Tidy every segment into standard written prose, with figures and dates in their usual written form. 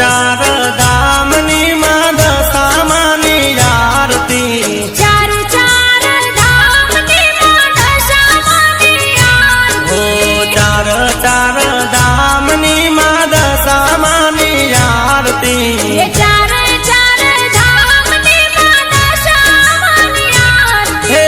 चार धामनी मां दशामानी आरती चार चार धामनी मां दशामानी आरती हो चार चार धामनी मां दशामानी आरती चार चार धामनी मां दशामानी आरती हे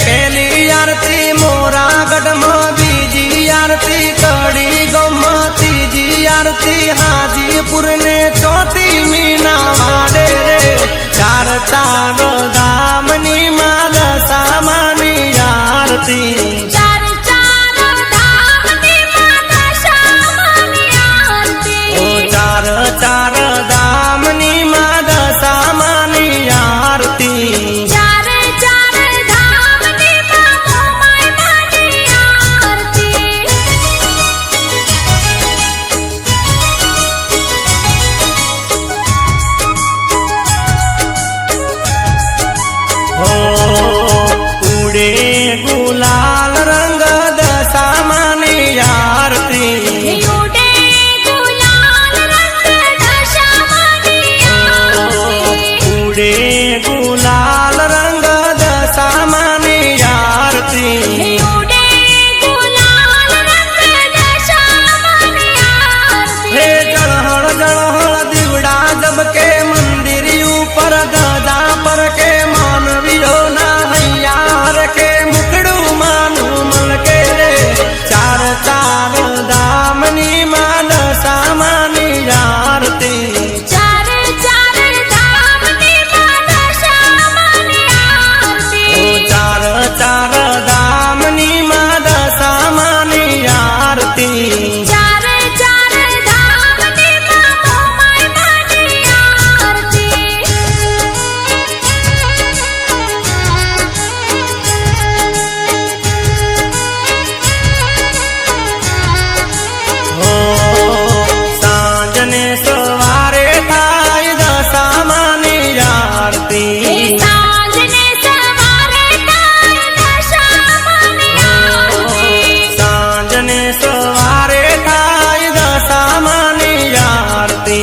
पहली आरती मोरागढ़ में बीजी आरती कड़ी गम तीजी आरती हाजीपुर ने चौथी मीना वाड़े रे चार चार धामनी मां दशामानी आरती चार चार धामनी मां दशामानी आरती ओ चार चार धामनी मां दशामानी आरती चार चार धामनी मां मोमाई मानी आरती हो उड़े गुलाल रंग दशामानी आरती उड़े गुलाल रंग दशामानी आरती उड़े गुलाल रंग दशामानी आरती उड़े गुलाल रंग दशामानी आरती हे जड़हड़ जड़हड़ दिवड़ा जब के मंदिर ऊपर गदा पर के मानवियो ना हैयार के मुकड़ू मानू मल के रे चार चार दामनी मां दशामानी आरती चार चार धामनी मां दशामानी आरती ओ चार चार दामनी मां दशामानी आरती चार चार धामनी मां मोमाई मानी आरती हो सांजने सवारे थाय दशामानी आरती सांजने सवारे थाय दशामानी आरती सांजने सवारे थाय दशामानी आरती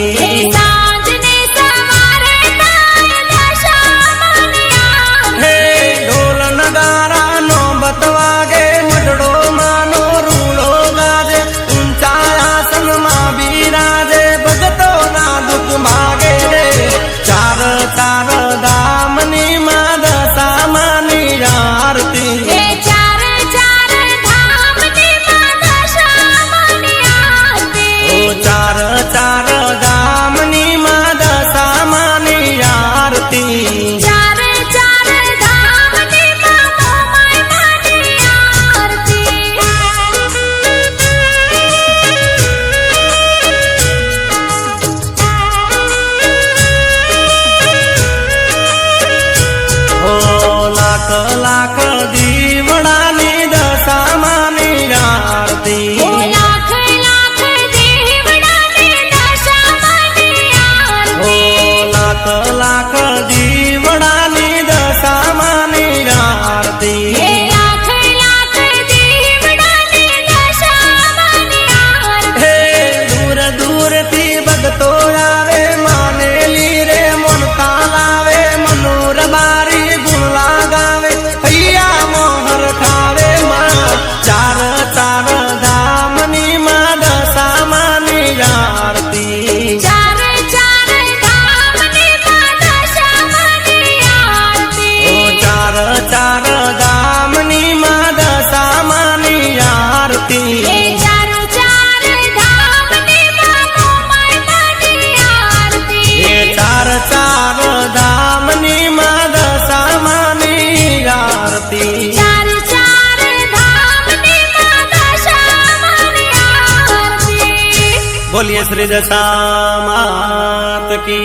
सांजने सवारे थाय दशामानी आरती हे ढोल नगारा नो बतवागे मडड़ो मानो रूड़ो गाजे ऊंचा आसन मां बिराजे भगतो ना दुख मागे रे चार चार दामनी मां दशामानी आरती चार चार धामनी मां दशामानी आरती ओ चार चार दामनी मां दशामानी आरती चार चार धामनी मां मोमाई मानी आरती हो लाख लाख दीवड़ानी दशामानी आरती लाख लाख देवड़ानी दशामानी हो आरती लाख लाख दीवड़ानी दशामानी आरती लाख लाख देवड़ानी दशामानी आरती हे दूर दूर थी भगतो आवे माने लीरे मन तालावे मनोर बारी गुण लगावे हैया मोहर खावे मां चार चार धामनी मां दशामानी आरती चार चार धामनी मां दशामानी आरती ओ चार चार धामनी मां दशामानी आरती चार चार धामनी मां मोमाई मानी आरती ये चार चार धामनी मां दशामानी आरती चार चार धामनी मां दशामानी आरती बोलिए श्री दशा मात की।